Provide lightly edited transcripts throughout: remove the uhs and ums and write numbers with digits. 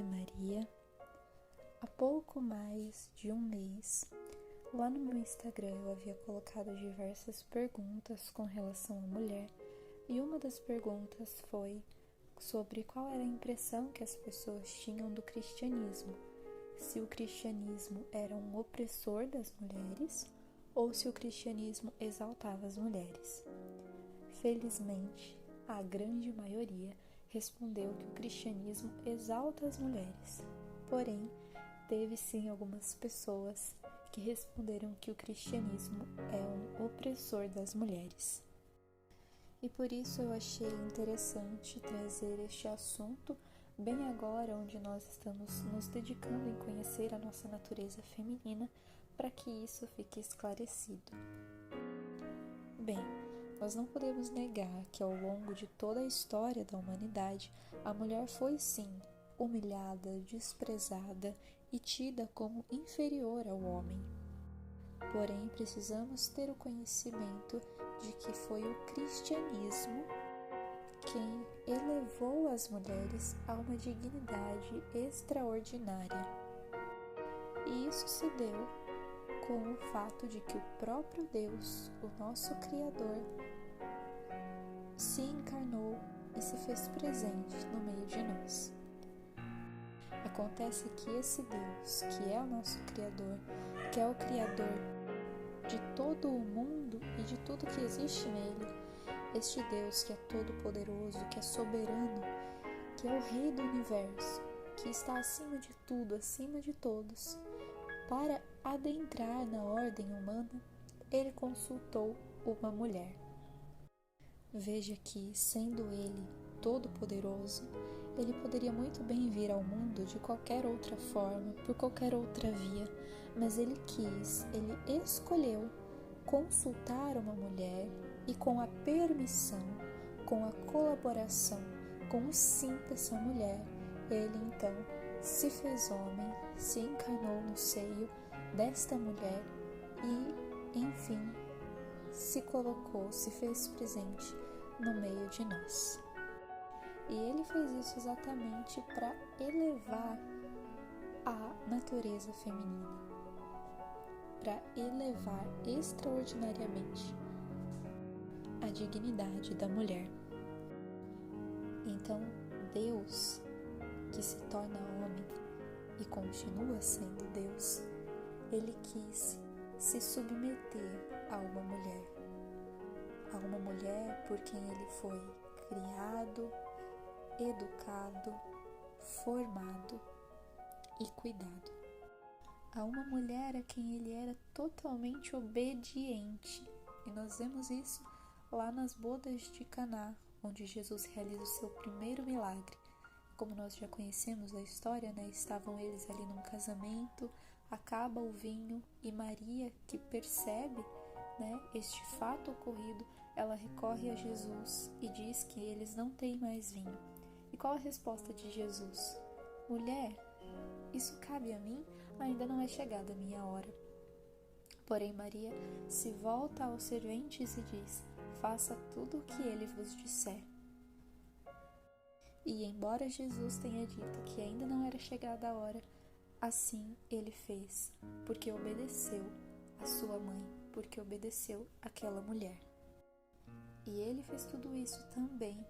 Maria. Há pouco mais de um mês, lá no meu Instagram eu havia colocado diversas perguntas com relação à mulher, e uma das perguntas foi sobre qual era a impressão que as pessoas tinham do cristianismo, se o cristianismo era um opressor das mulheres ou se o cristianismo exaltava as mulheres. Felizmente, a grande maioria respondeu que o cristianismo exalta as mulheres. Porém, teve sim algumas pessoas que responderam que o cristianismo é um opressor das mulheres. E por isso eu achei interessante trazer este assunto bem agora, onde nós estamos nos dedicando em conhecer a nossa natureza feminina, para que isso fique esclarecido. Bem, nós não podemos negar que ao longo de toda a história da humanidade, a mulher foi sim humilhada, desprezada e tida como inferior ao homem. Porém, precisamos ter o conhecimento de que foi o cristianismo quem elevou as mulheres a uma dignidade extraordinária. E isso se deu com o fato de que o próprio Deus, o nosso Criador, se encarnou e se fez presente no meio de nós. Acontece que esse Deus, que é o nosso Criador, que é o Criador de todo o mundo e de tudo que existe nele, este Deus que é todo-poderoso, que é soberano, que é o Rei do Universo, que está acima de tudo, acima de todos, para adentrar na ordem humana, ele consultou uma mulher. Veja que, sendo ele todo-poderoso, ele poderia muito bem vir ao mundo de qualquer outra forma, por qualquer outra via, mas ele escolheu consultar uma mulher e com a permissão, com a colaboração, com o sim dessa mulher, ele então se fez homem, se encarnou no seio desta mulher e, enfim, se colocou, se fez presente no meio de nós. E ele fez isso exatamente para elevar a natureza feminina, para elevar extraordinariamente a dignidade da mulher. Então, Deus, que se torna homem e continua sendo Deus, ele quis se submeter a uma mulher por quem ele foi criado, educado, formado e cuidado. A uma mulher a quem ele era totalmente obediente. E nós vemos isso lá nas bodas de Caná, onde Jesus realiza o seu primeiro milagre. Como nós já conhecemos a história, estavam eles ali num casamento, acaba o vinho e Maria, que percebe este fato ocorrido, ela recorre a Jesus e diz que eles não têm mais vinho. E qual a resposta de Jesus? Mulher, isso cabe a mim? Ainda não é chegada a minha hora. Porém, Maria se volta aos serventes e diz: faça tudo o que ele vos disser. E embora Jesus tenha dito que ainda não era chegada a hora, assim ele fez, porque obedeceu a sua mãe, porque obedeceu aquela mulher. E ele fez tudo isso também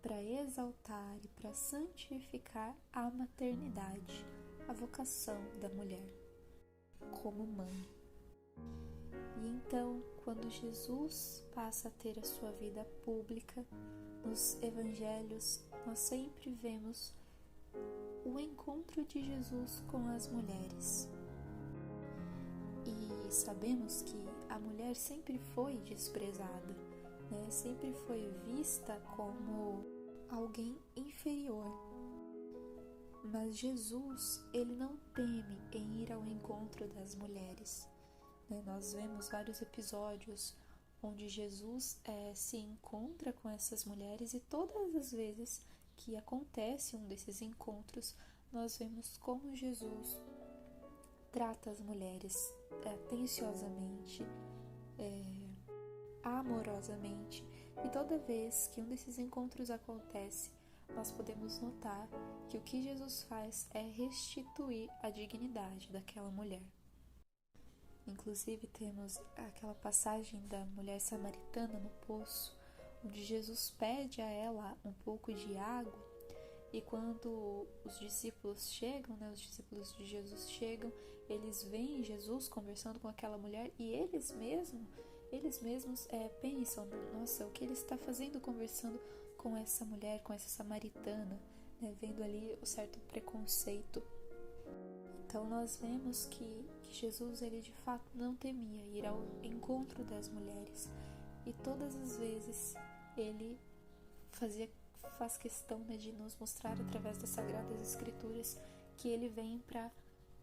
para exaltar e para santificar a maternidade, a vocação da mulher como mãe. E então, quando Jesus passa a ter a sua vida pública, nos evangelhos nós sempre vemos o encontro de Jesus com as mulheres. E sabemos que a mulher sempre foi desprezada, sempre foi vista como alguém inferior. Mas Jesus, ele não teme em ir ao encontro das mulheres. Nós vemos vários episódios onde Jesus se encontra com essas mulheres e todas as vezes que acontece um desses encontros, nós vemos como Jesus trata as mulheres atenciosamente, amorosamente, e toda vez que um desses encontros acontece, nós podemos notar que o que Jesus faz é restituir a dignidade daquela mulher. Inclusive temos aquela passagem da mulher samaritana no poço, onde Jesus pede a ela um pouco de água, e quando os discípulos chegam, os discípulos de Jesus chegam, eles veem Jesus conversando com aquela mulher e eles mesmos pensam, nossa, o que ele está fazendo conversando com essa mulher, com essa samaritana, vendo ali o certo preconceito. Então nós vemos que Jesus, ele de fato não temia ir ao encontro das mulheres, e todas as vezes ele faz questão de nos mostrar através das Sagradas Escrituras que ele vem para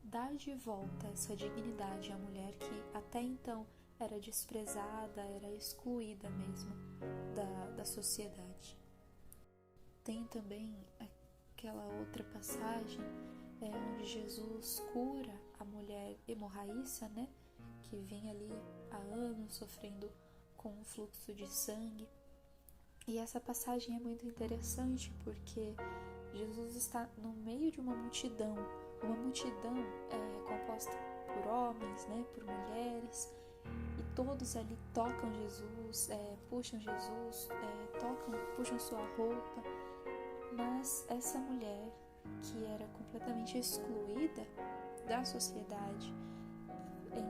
dar de volta essa dignidade à mulher que até então era desprezada, era excluída mesmo da sociedade. Tem também aquela outra passagem onde Jesus cura a mulher hemorraíça, que vinha ali há anos sofrendo com um fluxo de sangue. E essa passagem é muito interessante porque Jesus está no meio de uma multidão composta por homens, por mulheres, e todos ali tocam Jesus, puxam Jesus, puxam sua roupa, mas essa mulher que era completamente excluída da sociedade,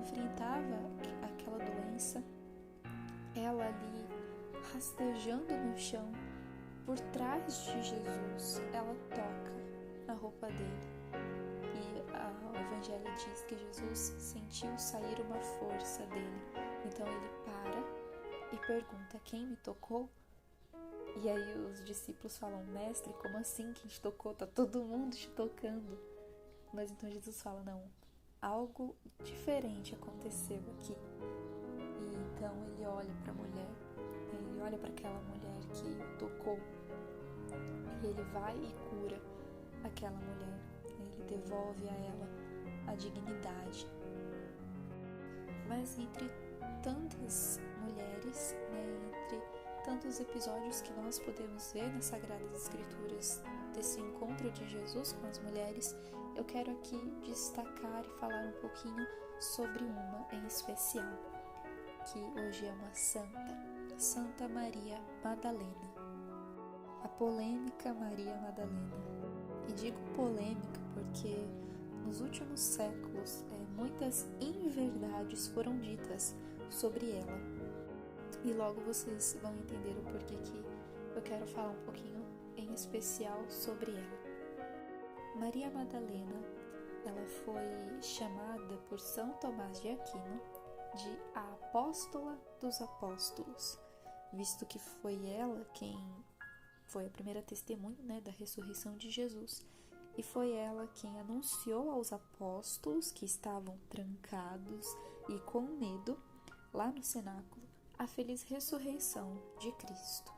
enfrentava aquela doença, ela ali rastejando no chão, por trás de Jesus, ela toca na roupa dele. E o Evangelho diz que Jesus sentiu sair uma força dele. Então ele para e pergunta: quem me tocou? E aí os discípulos falam: mestre, como assim quem te tocou? Tá todo mundo te tocando. Mas então Jesus fala: não, algo diferente aconteceu aqui. E então ele olha para a mulher, ele olha para aquela mulher que o tocou, e ele vai e cura aquela mulher, ele devolve a ela a dignidade. Mas entre tantas mulheres, entre tantos episódios que nós podemos ver nas Sagradas Escrituras desse encontro de Jesus com as mulheres, eu quero aqui destacar e falar um pouquinho sobre uma em especial, que hoje é uma santa, Santa Maria Madalena. A polêmica Maria Madalena. E digo polêmica porque nos últimos séculos muitas inverdades foram ditas sobre ela. E logo vocês vão entender o porquê que eu quero falar um pouquinho em especial sobre ela. Maria Madalena, ela foi chamada por São Tomás de Aquino de a apóstola dos apóstolos, visto que foi ela quem foi a primeira testemunha da ressurreição de Jesus, e foi ela quem anunciou aos apóstolos que estavam trancados e com medo lá no cenáculo a feliz ressurreição de Cristo.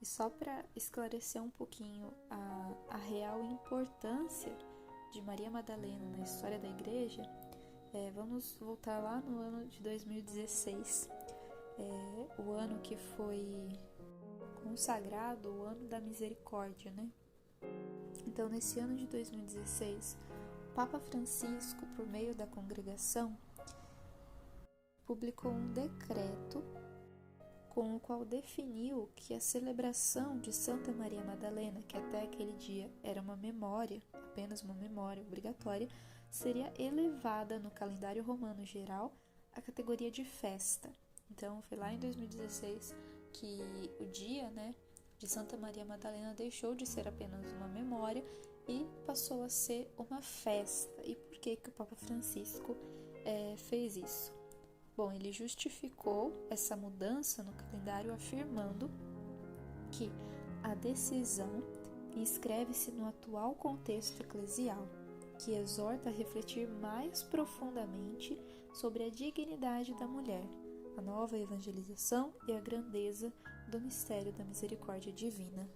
E só para esclarecer um pouquinho a real importância de Maria Madalena na história da igreja, vamos voltar lá no ano de 2016, o ano que foi consagrado o ano da misericórdia, Então, nesse ano de 2016, o Papa Francisco, por meio da congregação, publicou um decreto com o qual definiu que a celebração de Santa Maria Madalena, que até aquele dia era uma memória, apenas uma memória obrigatória, seria elevada no calendário romano geral à categoria de festa. Então, foi lá em 2016 que o dia, de Santa Maria Madalena deixou de ser apenas uma memória e passou a ser uma festa. E por que o Papa Francisco fez isso? Bom, ele justificou essa mudança no calendário afirmando que a decisão inscreve-se no atual contexto eclesial, que exorta a refletir mais profundamente sobre a dignidade da mulher, a nova evangelização e a grandeza do mistério da misericórdia divina.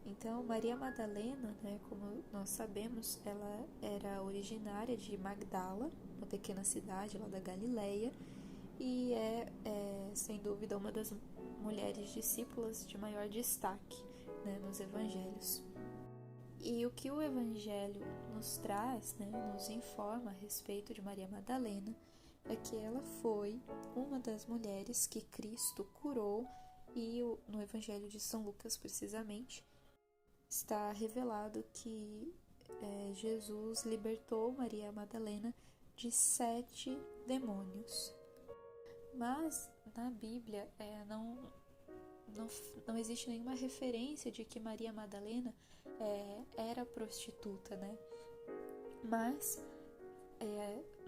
Então, Maria Madalena, como nós sabemos, ela era originária de Magdala, uma pequena cidade lá da Galileia, e sem dúvida, uma das mulheres discípulas de maior destaque né, nos evangelhos. E o que o evangelho nos traz, né, nos informa a respeito de Maria Madalena, é que ela foi uma das mulheres que Cristo curou, e no evangelho de São Lucas, precisamente, está revelado que Jesus libertou Maria Madalena de 7 demônios. Mas na Bíblia não existe nenhuma referência de que Maria Madalena era prostituta, né? Mas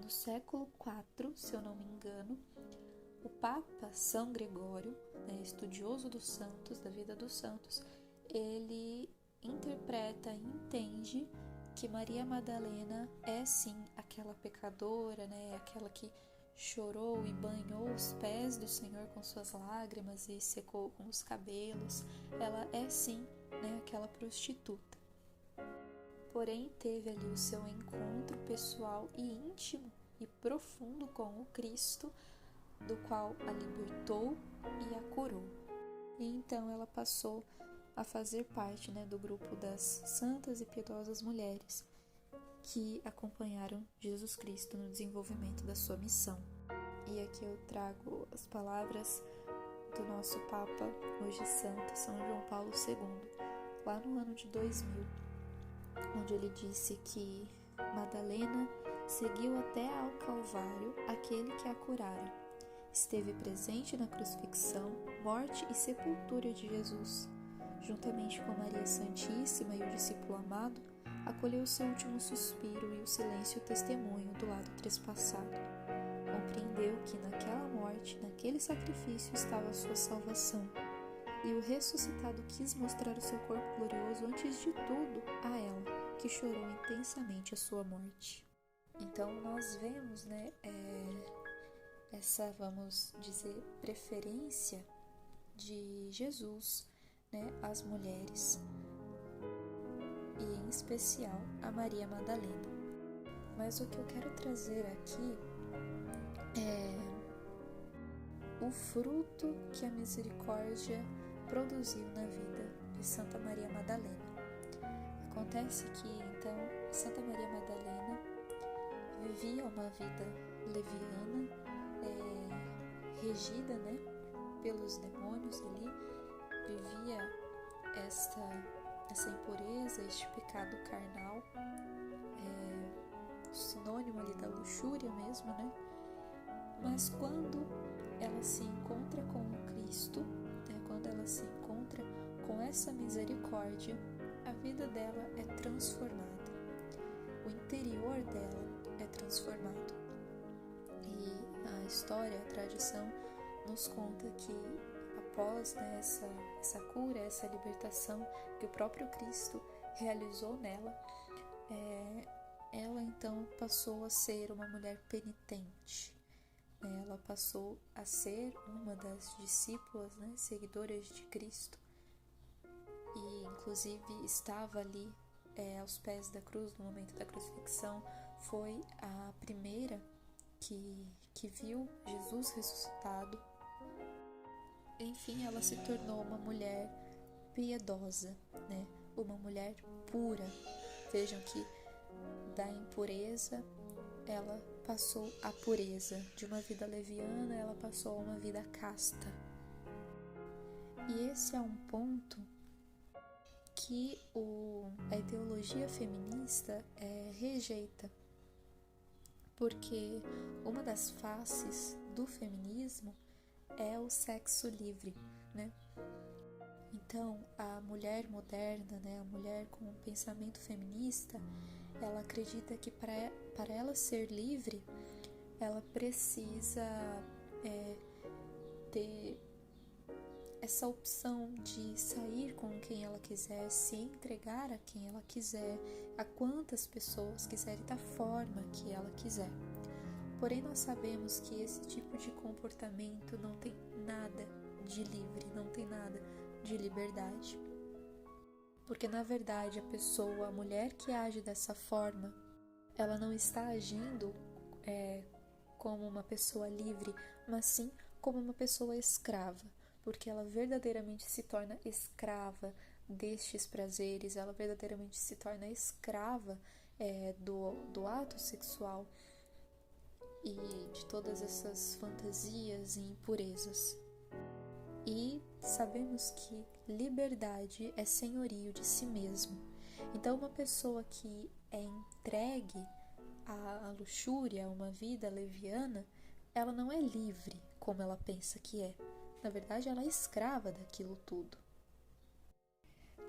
no século IV, se eu não me engano, o Papa São Gregório, né, estudioso dos santos, da vida dos santos, ele interpreta e entende que Maria Madalena é sim aquela pecadora, né, aquela que chorou e banhou os pés do Senhor com suas lágrimas e secou com os cabelos. Ela é sim, né, aquela prostituta. Porém, teve ali o seu encontro pessoal e íntimo e profundo com o Cristo, do qual a libertou e a curou. E então ela passou a fazer parte, né, do grupo das santas e piedosas mulheres que acompanharam Jesus Cristo no desenvolvimento da sua missão. E aqui eu trago as palavras do nosso Papa, hoje santo, São João Paulo II, lá no ano de 2000, onde ele disse que Madalena seguiu até ao Calvário aquele que a curara. Esteve presente na crucifixão, morte e sepultura de Jesus. Juntamente com Maria Santíssima e o discípulo amado, acolheu seu último suspiro e o silêncio testemunho do lado trespassado. Compreendeu que naquela morte, naquele sacrifício estava a sua salvação. E o ressuscitado quis mostrar o seu corpo glorioso antes de tudo a ela, que chorou intensamente a sua morte. Então nós vemos, né, essa, vamos dizer, preferência de Jesus, né, às mulheres, e em especial a Maria Madalena. Mas o que eu quero trazer aqui é o fruto que a misericórdia produziu na vida de Santa Maria Madalena. Acontece que, então, Santa Maria Madalena vivia uma vida leviana, regida, né, pelos demônios ali, vivia essa impureza, este pecado carnal, sinônimo ali da luxúria mesmo, né? Mas quando ela se encontra com o Cristo, né, quando ela se encontra com essa misericórdia, a vida dela é transformada, o interior dela é transformado. E a história, a tradição nos conta que após, né, essa cura, essa libertação que o próprio Cristo realizou nela, ela então passou a ser uma mulher penitente. Ela passou a ser uma das discípulas, né, seguidoras de Cristo, e inclusive estava ali aos pés da cruz no momento da crucifixão. Foi a primeira que viu Jesus ressuscitado. Enfim, ela se tornou uma mulher piedosa, né? Uma mulher pura. Vejam que da impureza ela passou à pureza, de uma vida leviana ela passou a uma vida casta. E esse é um ponto que a ideologia feminista rejeita, porque uma das faces do feminismo é o sexo livre, né? Então, a mulher moderna, né, a mulher com um pensamento feminista, ela acredita que para ela ser livre, ela precisa ter essa opção de sair com quem ela quiser, se entregar a quem ela quiser, a quantas pessoas quiser e da forma que ela quiser. Porém, nós sabemos que esse tipo de comportamento não tem nada de livre, não tem nada de liberdade. Porque, na verdade, a mulher que age dessa forma, ela não está agindo como uma pessoa livre, mas sim como uma pessoa escrava. Porque ela verdadeiramente se torna escrava destes prazeres, ela verdadeiramente se torna escrava do ato sexual e de todas essas fantasias e impurezas. E sabemos que liberdade é senhorio de si mesmo. Então, uma pessoa que é entregue à luxúria, a uma vida leviana, ela não é livre como ela pensa que é. Na verdade, ela é escrava daquilo tudo.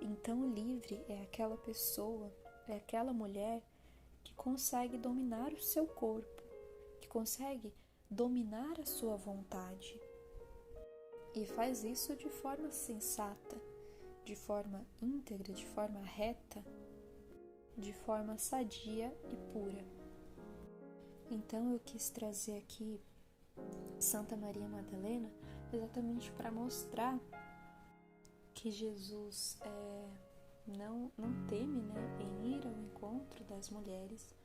Então, livre é aquela pessoa, é aquela mulher que consegue dominar o seu corpo, que consegue dominar a sua vontade. E faz isso de forma sensata, de forma íntegra, de forma reta, de forma sadia e pura. Então eu quis trazer aqui Santa Maria Madalena exatamente para mostrar que Jesus não teme, em ir ao encontro das mulheres,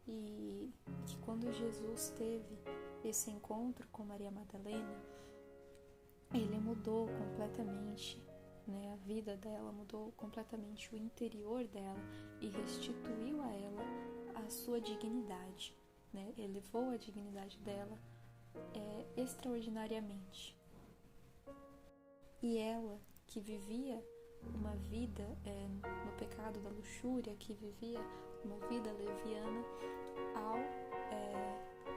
e que quando Jesus teve esse encontro com Maria Madalena, ele mudou completamente, a vida dela, mudou completamente o interior dela e restituiu a ela a sua dignidade, elevou a dignidade dela extraordinariamente. E ela, que vivia uma vida no pecado da luxúria, que vivia uma vida leviana, ao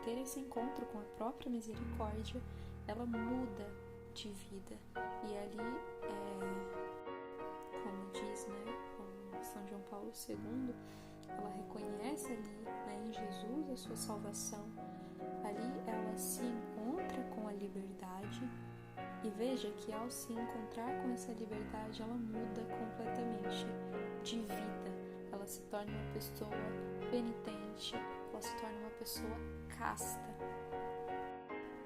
ter esse encontro com a própria misericórdia, ela muda de vida. E ali, como diz o São João Paulo II, ela reconhece ali em Jesus a sua salvação. Ali ela se encontra com a liberdade. E veja que ao se encontrar com essa liberdade, ela muda completamente de vida. Ela se torna uma pessoa penitente, ela se torna uma pessoa casta.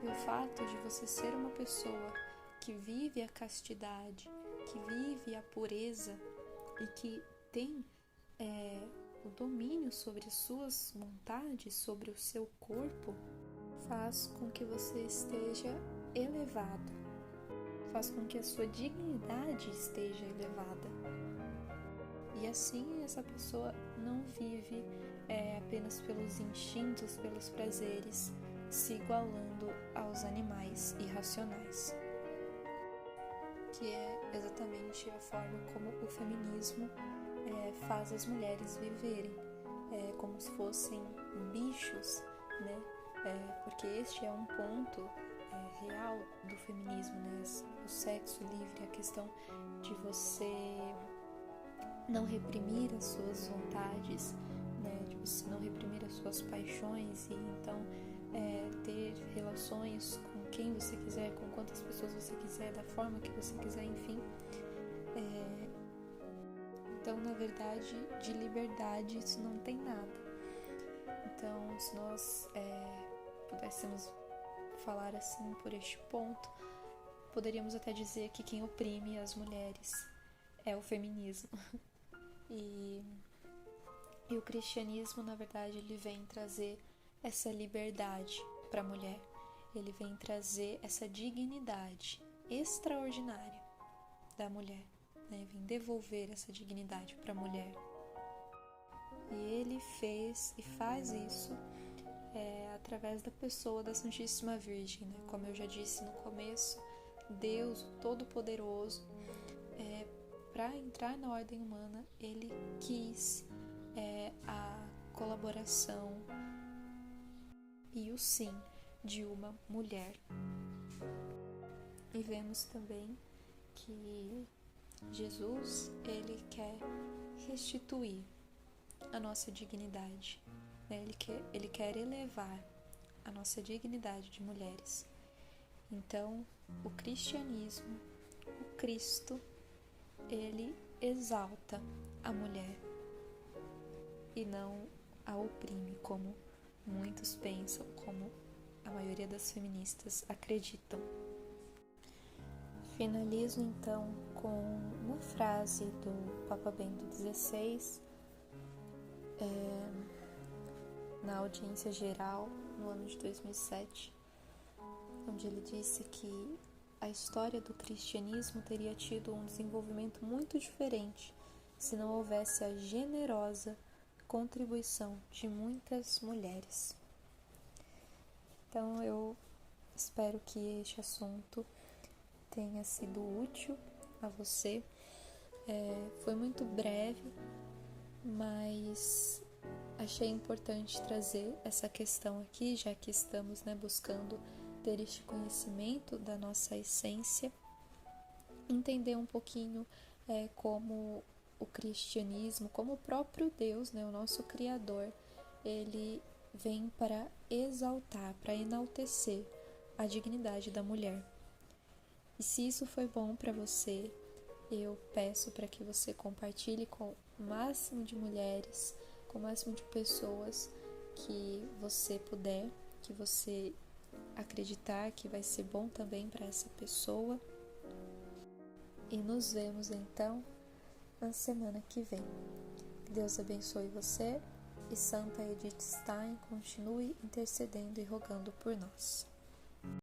E o fato de você ser uma pessoa que vive a castidade, que vive a pureza e que tem o domínio sobre as suas vontades, sobre o seu corpo, faz com que você esteja elevado. Faz com que a sua dignidade esteja elevada. E assim essa pessoa não vive apenas pelos instintos, pelos prazeres, se igualando aos animais irracionais. Que é exatamente a forma como o feminismo faz as mulheres viverem, como se fossem bichos, porque este é um ponto real do feminismo, o sexo livre, a questão de você não reprimir as suas vontades, de você não reprimir as suas paixões e então ter relações com quem você quiser, com quantas pessoas você quiser, da forma que você quiser, enfim. Então, na verdade, de liberdade isso não tem nada. Então, se nós pudéssemos falar assim por este ponto, poderíamos até dizer que quem oprime as mulheres é o feminismo. E o cristianismo, na verdade, ele vem trazer essa liberdade para a mulher. Ele vem trazer essa dignidade extraordinária da mulher, vem devolver essa dignidade para a mulher. E ele fez e faz isso através da pessoa da Santíssima Virgem, Como eu já disse no começo, Deus, o Todo-Poderoso, para entrar na ordem humana, ele quis a colaboração e o sim de uma mulher. E vemos também que Jesus, ele quer restituir a nossa dignidade, ele quer elevar a nossa dignidade de mulheres. Então, o cristianismo, o Cristo, ele exalta a mulher e não a oprime, como muitos pensam, como a maioria das feministas acreditam. Finalizo então com uma frase do Papa Bento XVI, na audiência geral no ano de 2007, onde ele disse que a história do cristianismo teria tido um desenvolvimento muito diferente se não houvesse a generosa contribuição de muitas mulheres. Então eu espero que este assunto tenha sido útil a você. Foi muito breve, mas achei importante trazer essa questão aqui, já que estamos buscando ter este conhecimento da nossa essência, entender um pouquinho como o cristianismo, como o próprio Deus, o nosso Criador, ele vem para exaltar, para enaltecer a dignidade da mulher. E se isso foi bom para você, eu peço para que você compartilhe com o máximo de mulheres, com o máximo de pessoas que você puder, que você acreditar que vai ser bom também para essa pessoa. E nos vemos então na semana que vem. Que Deus abençoe você e Santa Edith Stein continue intercedendo e rogando por nós.